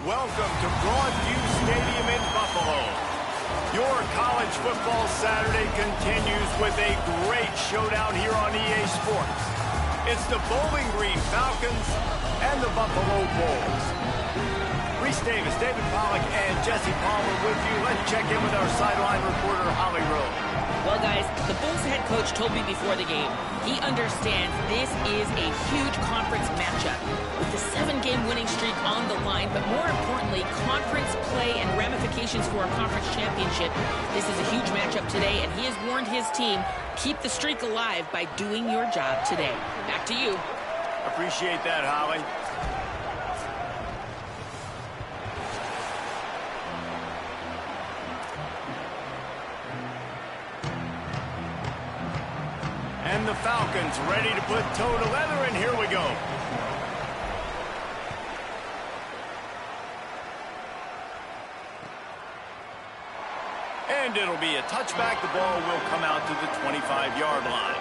Welcome to Broadview Stadium in Buffalo. Your college football Saturday continues with a great showdown here on EA Sports. It's the Bowling Green Falcons and the Buffalo Bulls. Reese Davis, David Pollack, and Jesse Palmer with you. Let's check in with our sideline reporter, Holly Rowe. Well, guys, the Bulls head coach told me before the game, he understands this is a huge conference matchup with the 7-game winning streak on the line, but more importantly, conference play and ramifications for a conference championship. This is a huge matchup today, and he has warned his team, keep the streak alive by doing your job today. Back to you. Appreciate that, Holly. And the Falcons ready to put toe to leather, and here we go. And it'll be a touchback. The ball will come out to the 25-yard line.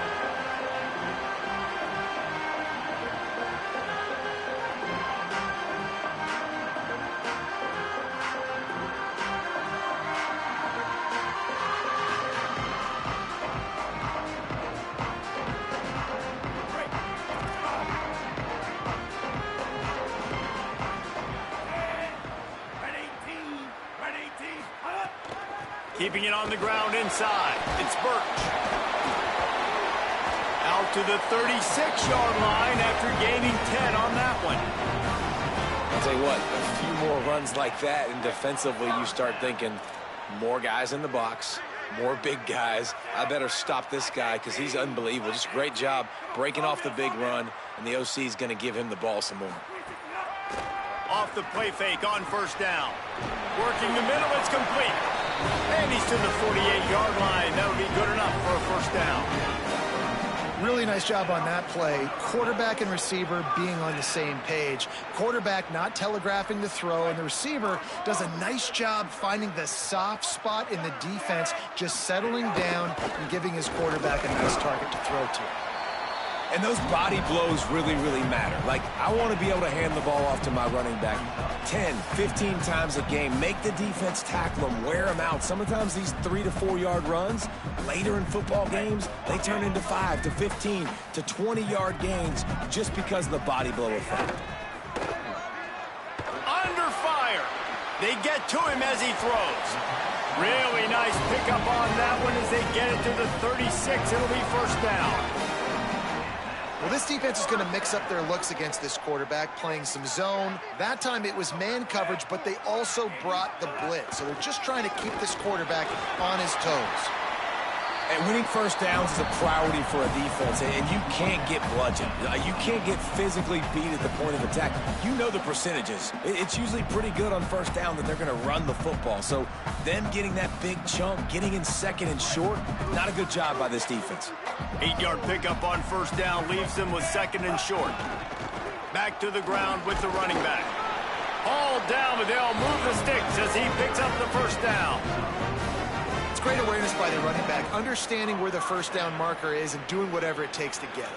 Keeping it on the ground inside. It's Birch. Out to the 36-yard line after gaining 10 on that one. I'll tell you what, a few more runs like that, and defensively you start thinking more guys in the box, more big guys. I better stop this guy because he's unbelievable. Just a great job breaking off the big run, and the OC is going to give him the ball some more. Off the play fake on first down. Working the middle, it's complete. And he's to the 48-yard line. That would be good enough for a first down. Really nice job on that play. Quarterback and receiver being on the same page. Quarterback not telegraphing the throw, and the receiver does a nice job finding the soft spot in the defense, just settling down and giving his quarterback a nice target to throw to. And those body blows really, really matter. Like, I want to be able to hand the ball off to my running back 10, 15 times a game. Make the defense tackle them, wear them out. Sometimes these 3 to 4 yard runs, later in football games, they turn into 5 to 15 to 20-yard gains just because of the body blow effect. Under fire. They get to him as he throws. Really nice pickup on that one as they get it to the 36. It'll be first down. Well, this defense is going to mix up their looks against this quarterback, playing some zone. That time it was man coverage, but they also brought the blitz. So they're just trying to keep this quarterback on his toes. And winning first downs is a priority for a defense, and you can't get bludgeoned. You can't get physically beat at the point of attack. You know the percentages. It's usually pretty good on first down that they're going to run the football. So them getting that big chunk, getting in second and short, not a good job by this defense. 8-yard pickup on first down leaves them with second and short. Back to the ground with the running back. All down, but they'll move the sticks as he picks up the first down. It's great awareness by the running back, understanding where the first down marker is and doing whatever it takes to get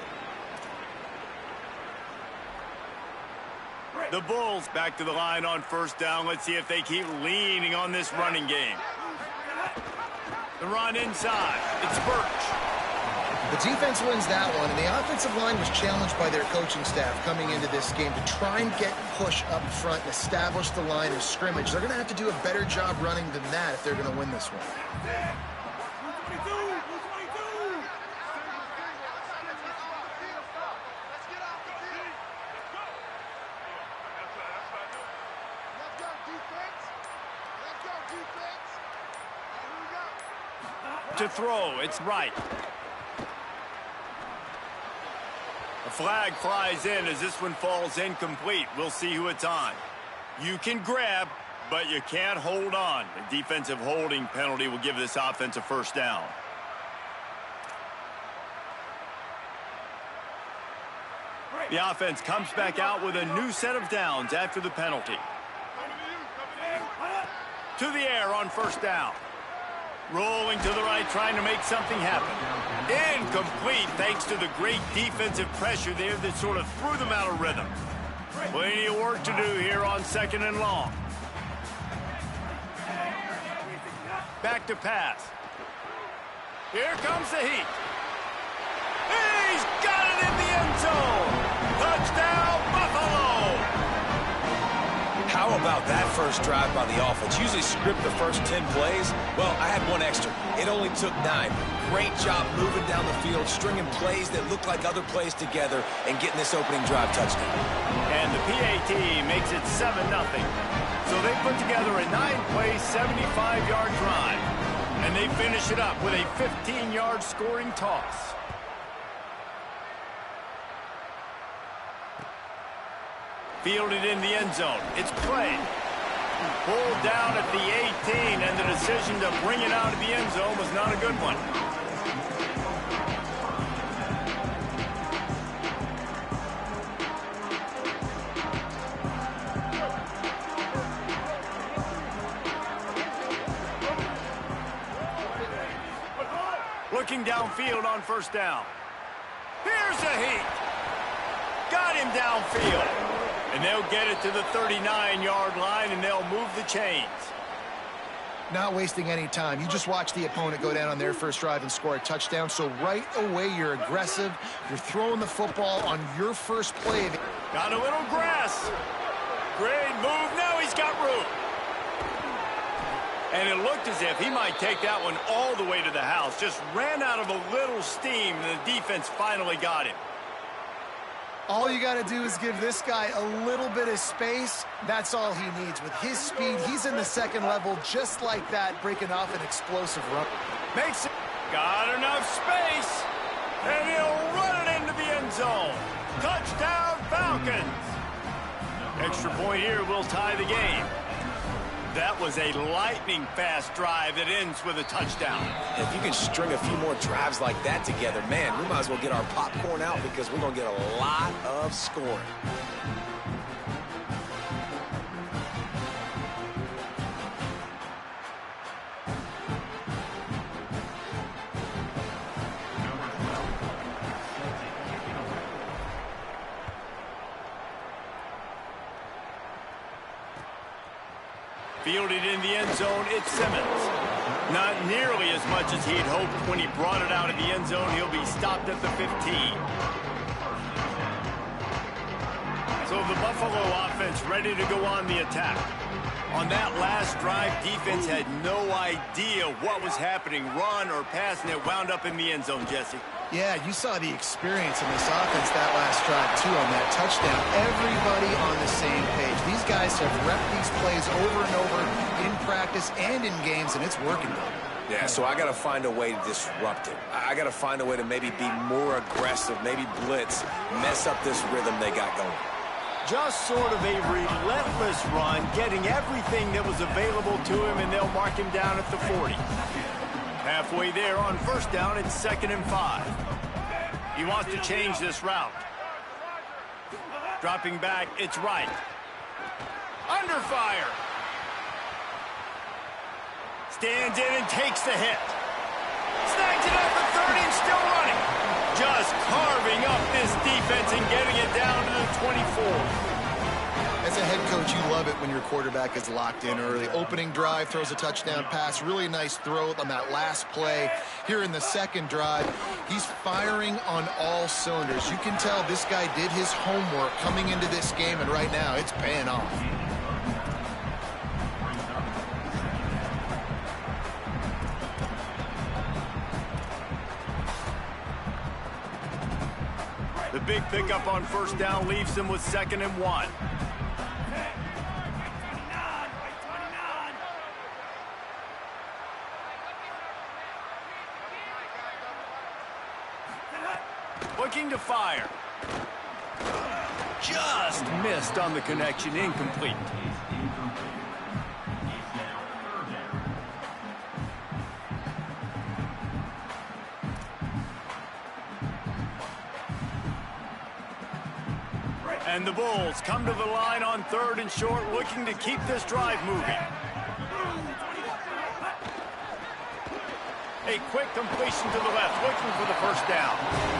it. The Bulls back to the line on first down. Let's see if they keep leaning on this running game. The run inside. It's Birch. The defense wins that one, and the offensive line was challenged by their coaching staff coming into this game to try and get push up front and establish the line of scrimmage. They're going to have to do a better job running than that if they're going to win this one. To throw, it's right. A flag flies in as this one falls incomplete. We'll see who it's on. You can grab, but you can't hold on. The defensive holding penalty will give this offense a first down. The offense comes back out with a new set of downs after the penalty. To the air on first down. Rolling to the right, trying to make something happen. Incomplete thanks to the great defensive pressure there that sort of threw them out of rhythm. Plenty of work to do here on 2nd and long. Back to pass. Here comes the heat. He's got it in the end zone. Touchdown, Buffalo. How about that first drive by the offense? Usually script the first 10 plays. Well, I had one extra. It only took 9. Great job moving down the field, stringing plays that look like other plays together, and getting this opening drive touchdown. And the PAT makes it 7-0. So they put together a 9-play, 75-yard drive. And they finish it up with a 15-yard scoring toss. Fielded in the end zone. It's played. Pulled down at the 18, and the decision to bring it out of the end zone was not a good one. Looking downfield on first down. Here's the heat. Got him downfield. And they'll get it to the 39-yard line, and they'll move the chains. Not wasting any time. You just watch the opponent go down on their first drive and score a touchdown. So right away, you're aggressive. You're throwing the football on your first play. Got a little grass. Great move. Now he's got room. And it looked as if he might take that one all the way to the house. Just ran out of a little steam, and the defense finally got him. All you got to do is give this guy a little bit of space. That's all he needs. With his speed, he's in the second level just like that, breaking off an explosive run. Makes it. Got enough space. And he'll run it into the end zone. Touchdown, Falcons. Extra point here will tie the game. That was a lightning-fast drive that ends with a touchdown. If you can string a few more drives like that together, man, we might as well get our popcorn out because we're going to get a lot of scoring. Fielded in the end zone, it's Simmons. Not nearly as much as he'd hoped when he brought it out of the end zone. He'll be stopped at the 15. So the Buffalo offense ready to go on the attack. On that last drive, defense had no idea what was happening, run or pass, and it wound up in the end zone, Jesse. Yeah, you saw the experience in this offense that last drive, too, on that touchdown. Everybody on the same page. These guys have repped these plays over and over in practice and in games, and it's working. Yeah, so I got to find a way to disrupt it. I got to find a way to maybe be more aggressive, maybe blitz, mess up this rhythm they got going. Just sort of a relentless run, getting everything that was available to him, and they'll mark him down at the 40. Halfway there on first down, it's 2nd and 5. He wants to change this route. Dropping back, it's right. Under fire. Stands in and takes the hit. Snags it up at 30 and still running. Just carving up this defense and getting it down to the 24. As a head coach, you love it when your quarterback is locked in early. Opening drive, throws a touchdown pass. Really nice throw on that last play. Here in the second drive, he's firing on all cylinders. You can tell this guy did his homework coming into this game, and right now it's paying off. The big pickup on first down leaves them with 2nd and 1. Looking to fire. Just missed on the connection, incomplete. And the Bulls come to the line on 3rd and short, looking to keep this drive moving. A quick completion to the left, looking for the first down.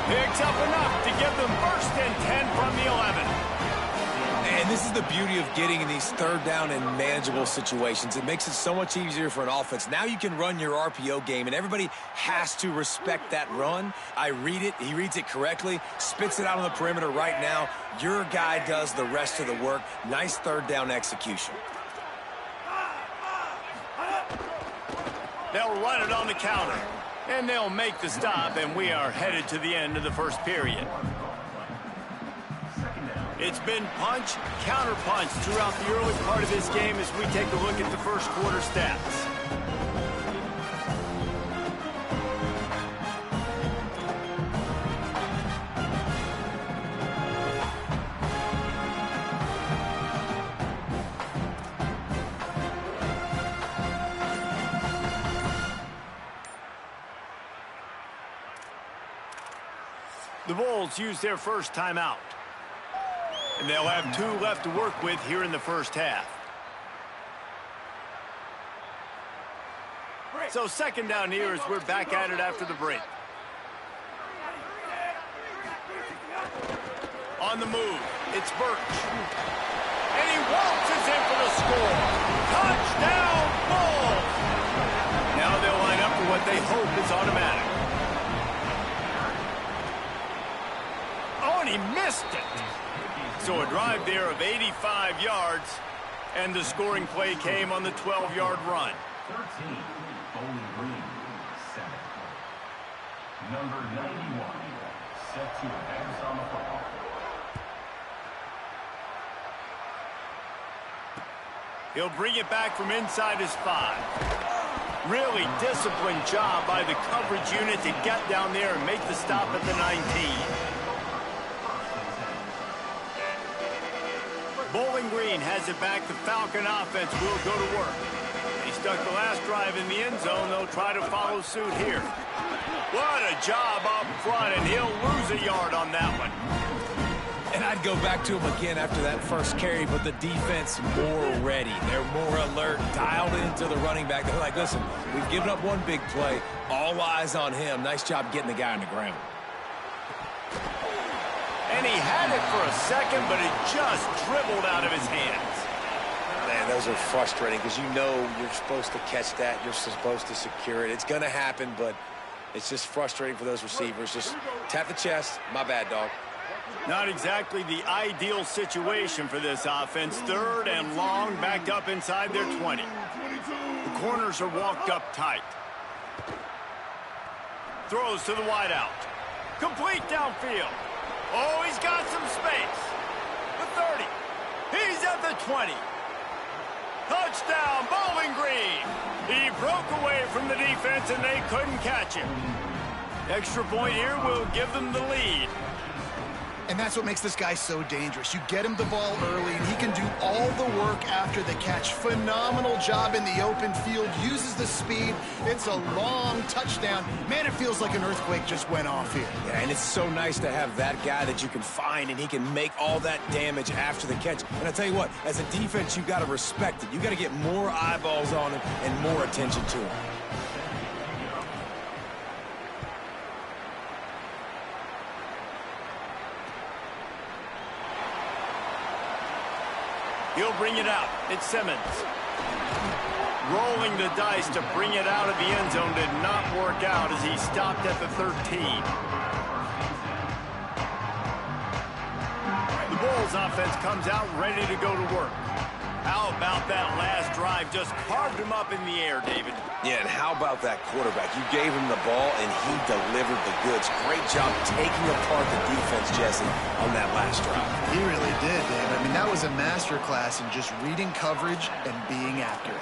Picks up enough to give them 1st and 10 from the 11. this is the beauty of getting in these third down and manageable situations. It makes it so much easier for an offense. Now you can run your RPO game, and everybody has to respect that run. I read it. He reads it correctly, spits it out on the perimeter right now. Your guy does the rest of the work. Nice third down execution. They'll run it on the counter, and they'll make the stop, and we are headed to the end of the first period. It's been punch, counter punch throughout the early part of this game as we take a look at the first quarter stats. The Bulls use their first timeout. And they'll have 2 left to work with here in the first half. So second down here as we're back at it after the break. On the move, it's Birch. And he waltzes in for the score. Touchdown, Bulls! Now they'll line up for what they hope is automatic. Oh, and he missed it. So a drive there of 85 yards, and the scoring play came on the 12-yard run. 13, Bowling Green, 7. Number 91, set to advance on the football. He'll bring it back from inside his 5. Really disciplined job by the coverage unit to get down there and make the stop at the 19. Bowling Green has it back. The Falcon offense will go to work. He stuck the last drive in the end zone. They'll try to follow suit here. What a job up front, and he'll lose a yard on that one. And I'd go back to him again after that first carry, but the defense more ready. They're more alert, dialed into the running back. They're like, listen, we've given up one big play. All eyes on him. Nice job getting the guy on the ground. And he had it for a second, but it just dribbled out of his hands. Man, those are frustrating because you know you're supposed to catch that. You're supposed to secure it. It's going to happen, but it's just frustrating for those receivers. Just tap the chest. My bad, dog. Not exactly the ideal situation for this offense. Third and long, backed up inside their 20. The corners are walked up tight. Throws to the wideout. Complete downfield. Oh, he's got some space. The 30. He's at the 20. Touchdown, Bowling Green. He broke away from the defense, and they couldn't catch him. Extra point here will give them the lead. And that's what makes this guy so dangerous. You get him the ball early, and he can do all the work after the catch. Phenomenal job in the open field. Uses the speed. It's a long touchdown. Man, it feels like an earthquake just went off here. Yeah, and it's so nice to have that guy that you can find, and he can make all that damage after the catch. And I tell you what, as a defense, you've got to respect it. You've got to get more eyeballs on him and more attention to him. He'll bring it out. It's Simmons. Rolling the dice to bring it out of the end zone did not work out as he stopped at the 13. The Bulls offense comes out ready to go to work. How about that last drive? Just carved him up in the air, David. Yeah, and how about that quarterback? You gave him the ball, and he delivered the goods. Great job taking apart the defense, Jesse, on that last drive. He really did, Dave. I mean, that was a masterclass in just reading coverage and being accurate.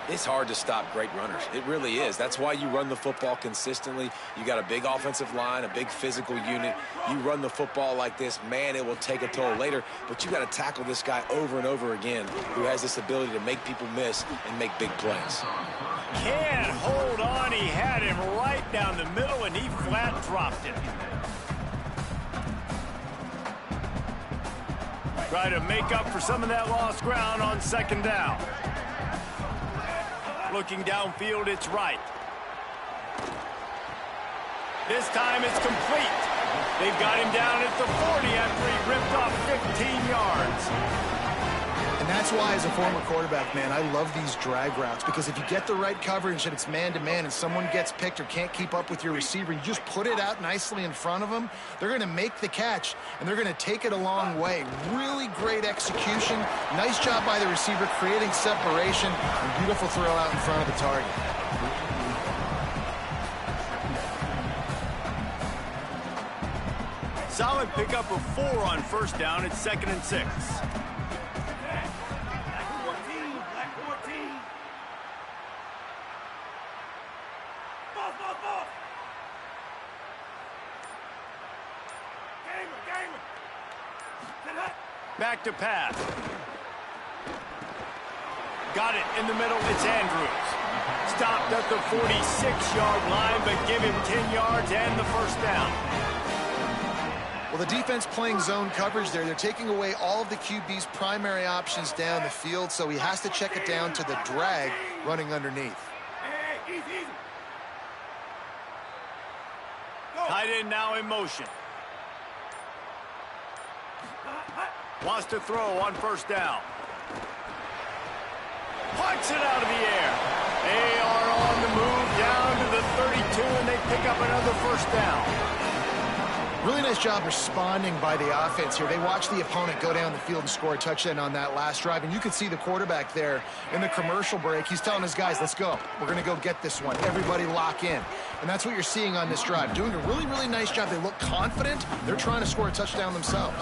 It's hard to stop great runners. It really is. That's why you run the football consistently. You got a big offensive line, a big physical unit. You run the football like this, man, it will take a toll later. But you got to tackle this guy over and over again who has this ability to make people miss and make big plays. Can't hold on. He had him right down the middle, and he flat dropped it. Try to make up for some of that lost ground on second down. Looking downfield, it's right. This time it's complete. They've got him down at the 40 after he ripped off 15 yards. that's why, as a former quarterback, man, I love these drag routes, because if you get the right coverage and it's man-to-man and someone gets picked or can't keep up with your receiver, you just put it out nicely in front of them, they're going to make the catch, and they're going to take it a long way. Really great execution. Nice job by the receiver creating separation, and beautiful throw out in front of the target. Solid pickup of 4 on first down. It's 2nd and 6. Back to pass. Got it in the middle. It's Andrews. Stopped at the 46-yard line, but give him 10 yards and the first down. Well, the defense playing zone coverage there. They're taking away all of the QB's primary options down the field, so he has to check it down to the drag running underneath. Tight end now in motion. Wants to throw on first down. Punts it out of the air. They are on the move down to the 32, and they pick up another first down. Really nice job responding by the offense here. They watched the opponent go down the field and score a touchdown on that last drive, and you could see the quarterback there in the commercial break. He's telling his guys, let's go. We're going to go get this one. Everybody lock in. And that's what you're seeing on this drive. Doing a really, really nice job. They look confident. They're trying to score a touchdown themselves.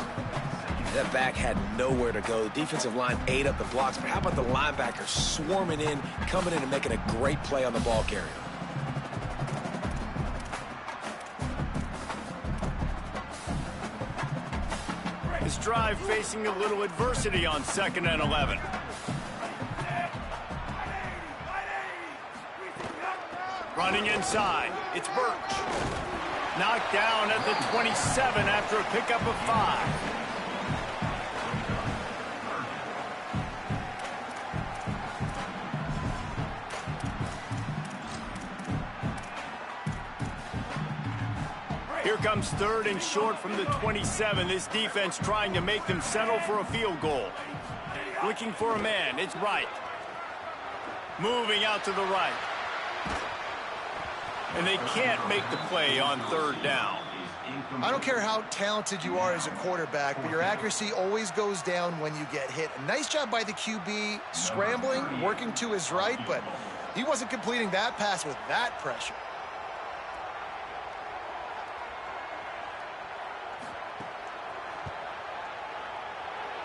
That back had nowhere to go. The defensive line ate up the blocks, but how about the linebackers swarming in, coming in and making a great play on the ball carrier? His drive facing a little adversity on 2nd and 11. Running inside, it's Birch. Knocked down at the 27 after a pickup of 5. Here comes 3rd and short from the 27. This defense trying to make them settle for a field goal. Looking for a man. It's Wright. Moving out to the right. And they can't make the play on 3rd down. I don't care how talented you are as a quarterback, but your accuracy always goes down when you get hit. A nice job by the QB scrambling, working to his right, but he wasn't completing that pass with that pressure.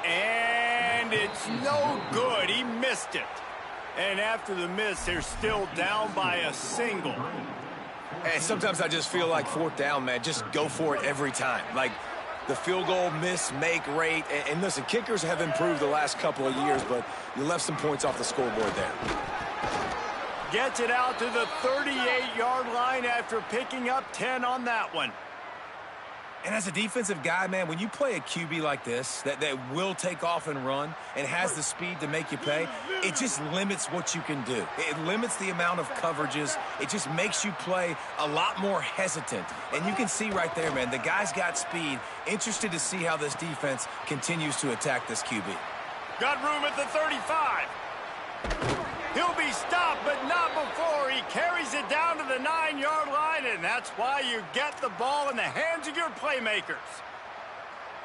And it's no good. He missed it. And after the miss, they're still down by a single. Hey, sometimes I just feel like 4th down, man. Just go for it every time. Like the field goal miss, make rate. And listen, kickers have improved the last couple of years, but you left some points off the scoreboard there. Gets it out to the 38-yard line after picking up 10 on that one. And as a defensive guy, man, when you play a QB like this that will take off and run and has the speed to make you pay, it just limits what you can do. It limits the amount of coverages. It just makes you play a lot more hesitant. And you can see right there, man, the guy's got speed. Interested to see how this defense continues to attack this QB. Got room at the 35. He'll be stopped, but not before he carries it down to the 9-yard line, and that's why you get the ball in the hands of your playmakers.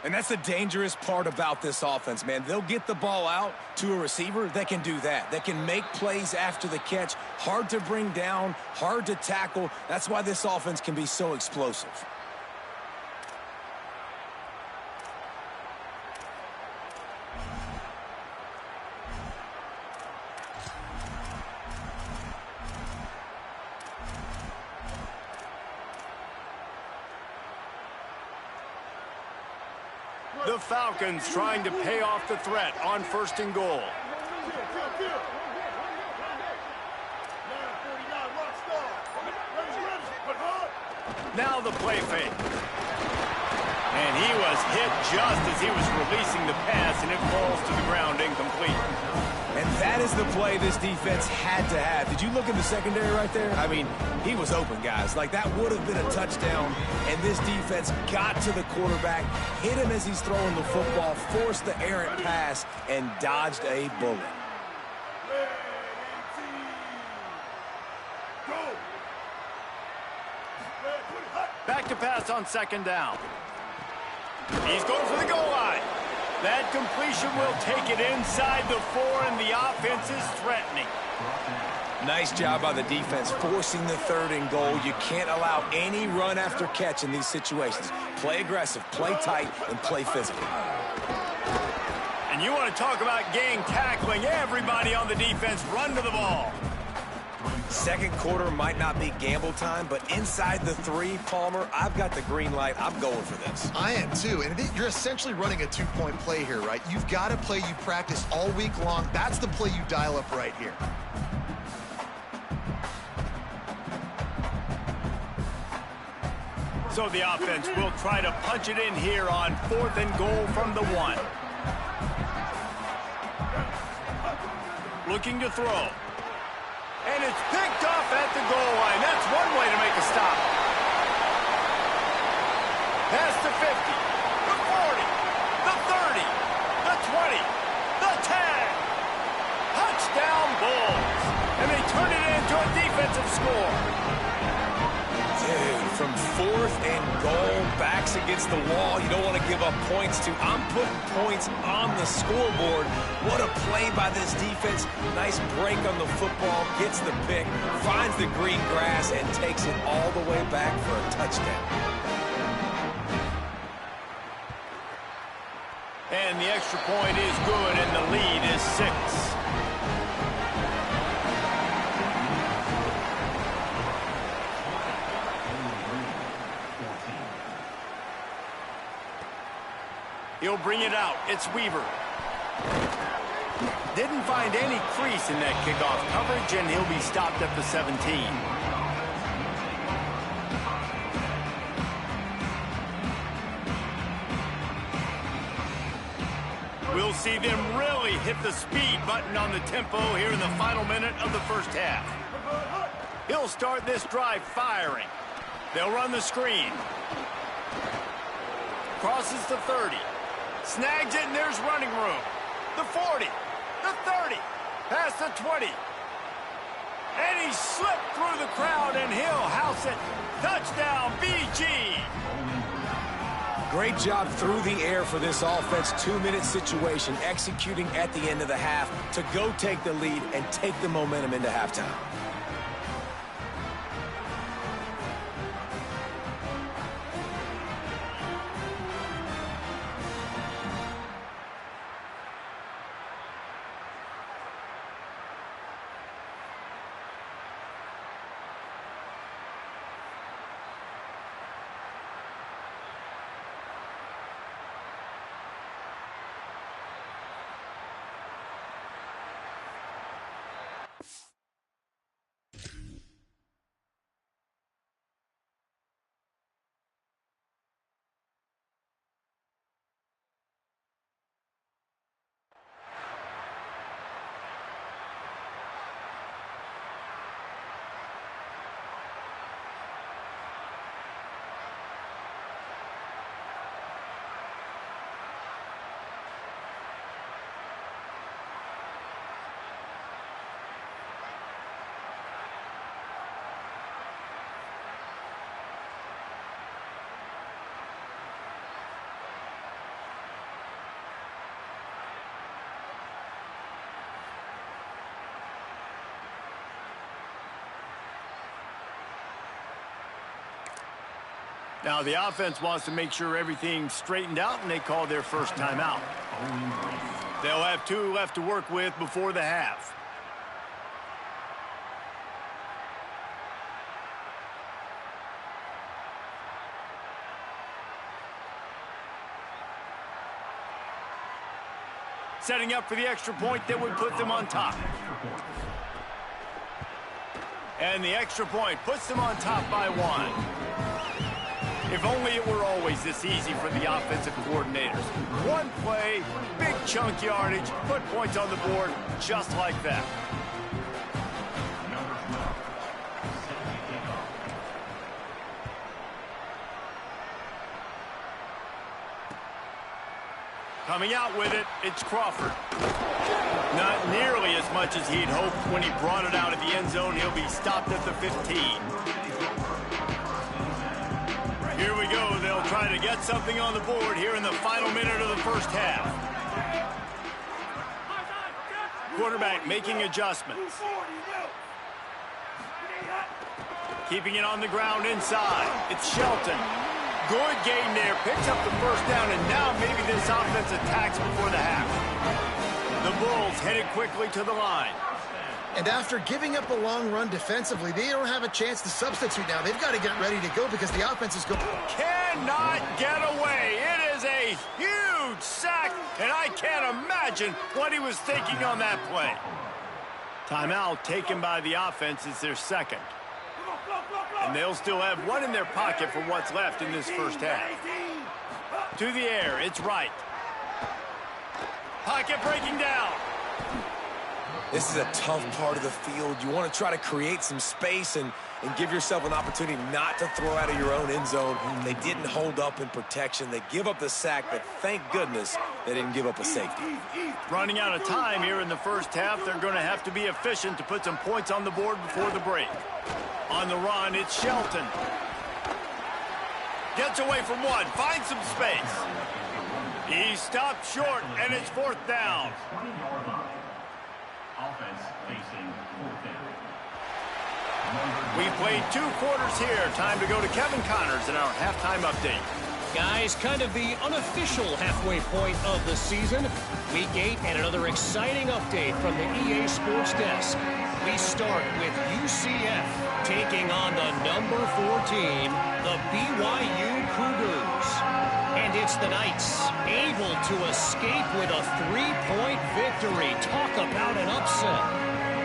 And that's the dangerous part about this offense, man. They'll get the ball out to a receiver that can do that. That can make plays after the catch. Hard to bring down, hard to tackle. That's why this offense can be so explosive. The Falcons trying to pay off the threat on 1st and goal. Now the play fake. And he was hit just as he was releasing the pass, and it falls to the ground incomplete. And that is the play this defense had to have. Did you look at the secondary right there? I mean, he was open, guys. Like, that would have been a touchdown, and this defense got to the quarterback, hit him as he's throwing the football, forced the errant pass, and dodged a bullet. Back to pass on second down. He's going for the goal line. That completion will take it inside the 4, and the offense is threatening. Nice job by the defense forcing the 3rd and goal. You can't allow any run after catch in these situations. Play aggressive, play tight, and play physical. And you want to talk about gang tackling. Everybody on the defense run to the ball. Second quarter might not be gamble time, but inside the 3, Palmer, I've got the green light. I'm going for this. I am too, and you're essentially running a 2-point play here, right? You've got a play you practiced all week long. That's the play you dial up right here. So the offense will try to punch it in here on 4th and goal from the 1. Looking to throw. And it's picked off at the goal line. That's one way to make a stop. Past the 50, the 40, the 30, the 20, the 10. Touchdown Bulls. And they turn it into a defensive score. Dude, from 4th and goal, backs against the wall. You don't want to give up points to. I'm putting points on the scoreboard. What a play by this defense. Nice break on the football, gets the pick, finds the green grass, and takes it all the way back for a touchdown. And the extra point is good, and the lead is 6. He'll bring it out. It's Weaver. Didn't find any crease in that kickoff coverage, and he'll be stopped at the 17. We'll see them really hit the speed button on the tempo here in the final minute of the first half. He'll start this drive firing. They'll run the screen. Crosses the 30. Snags it, and there's running room. The 40, the 30, past the 20. And he slipped through the crowd, and he'll house it. Touchdown, BG. Great job through the air for this offense. 2-minute situation, executing at the end of the half to go take the lead and take the momentum into halftime. Now, the offense wants to make sure everything's straightened out, and they call their first timeout. They'll have 2 left to work with before the half. Setting up for the extra point that would put them on top. And the extra point puts them on top by 1. If only it were always this easy for the offensive coordinators. One play, big chunk yardage, put points on the board just like that. Number 12, set to kick off. Coming out with it, it's Crawford. Not nearly as much as he'd hoped when he brought it out of the end zone. He'll be stopped at the 15. Here we go. They'll try to get something on the board here in the final minute of the first half. Quarterback making adjustments. Keeping it on the ground inside. It's Shelton. Good game there. Picks up the first down, and now maybe this offense attacks before the half. The Bulls headed quickly to the line. And after giving up a long run defensively, they don't have a chance to substitute now. They've got to get ready to go because the offense is going. Cannot get away. It is a huge sack, and I can't imagine what he was thinking on that play. Timeout taken by the offense is their second. And they'll still have one in their pocket for what's left in this first half. To the air, it's Wright. Pocket breaking down. This is a tough part of the field. You want to try to create some space and give yourself an opportunity not to throw out of your own end zone. They didn't hold up in protection. They give up the sack, but thank goodness they didn't give up a safety. Running out of time here in the first half. They're going to have to be efficient to put some points on the board before the break. On the run, it's Shelton. Gets away from one, finds some space. He stopped short, and it's fourth down. 20-yard line. Offense facing fourth down. We've played 2 quarters here. Time to go to Kevin Connors in our halftime update. Guys, kind of the unofficial halfway point of the season. Week 8 and another exciting update from the EA Sports Desk. We start with UCF taking on the number 14, the BYU Cougars. And it's the Knights able to escape with a 3-point victory. Talk about an upset.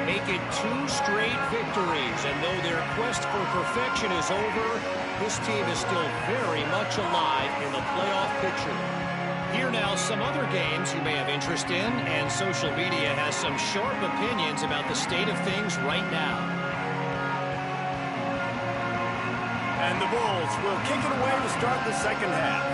Make it 2 straight victories. And though their quest for perfection is over, this team is still very much alive in the playoff picture. Here now some other games you may have interest in, and social media has some sharp opinions about the state of things right now. And the Bulls will kick it away to start the second half.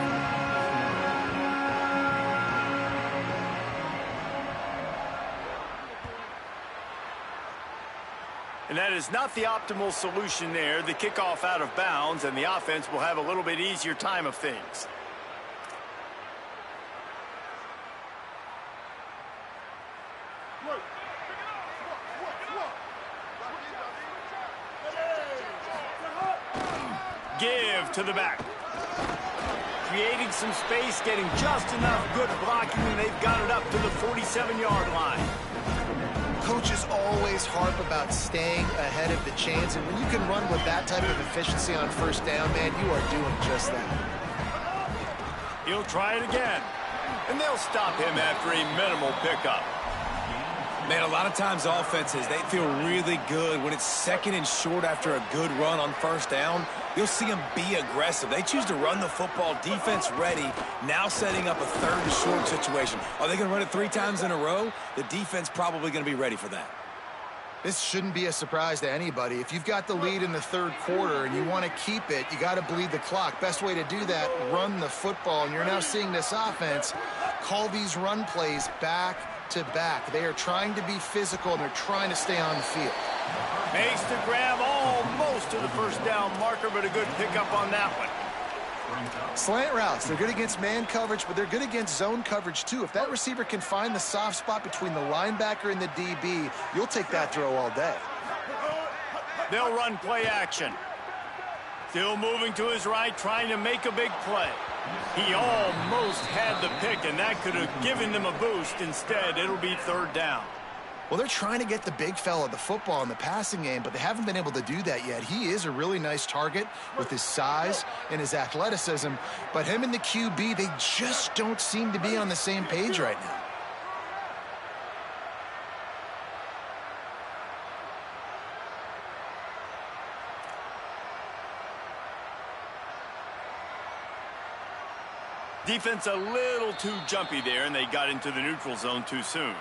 And that is not the optimal solution there. The kickoff out of bounds, and the offense will have a little bit easier time of things. Give to the back. Creating some space, getting just enough good blocking, and they've got it up to the 47-yard line. Coaches always harp about staying ahead of the chains, and when you can run with that type of efficiency on first down, man, you are doing just that. He'll try it again, and they'll stop him after a minimal pickup. Man, a lot of times offenses, they feel really good when it's second and short after a good run on first down. You'll see them be aggressive. They choose to run the football, defense ready, now setting up a third and short situation. Are they going to run it 3 times in a row? The defense probably going to be ready for that. This shouldn't be a surprise to anybody. If you've got the lead in the third quarter and you want to keep it, you got to bleed the clock. Best way to do that, run the football. And you're now seeing this offense call these run plays back to back. They are trying to be physical, and they're trying to stay on the field. Makes the grab almost to the first down marker, but a good pickup on that one. Slant routes, they're good against man coverage, but they're good against zone coverage too. If that receiver can find the soft spot between the linebacker and the DB, you'll take that throw all day. They'll run play action. Still moving to his right, trying to make a big play. He almost had the pick, and that could have given them a boost. Instead, it'll be third down. Well, they're trying to get the big fella the football in the passing game, but they haven't been able to do that yet. He is a really nice target with his size and his athleticism, but him and the QB, they just don't seem to be on the same page right now. Defense a little too jumpy there, and they got into the neutral zone too soon.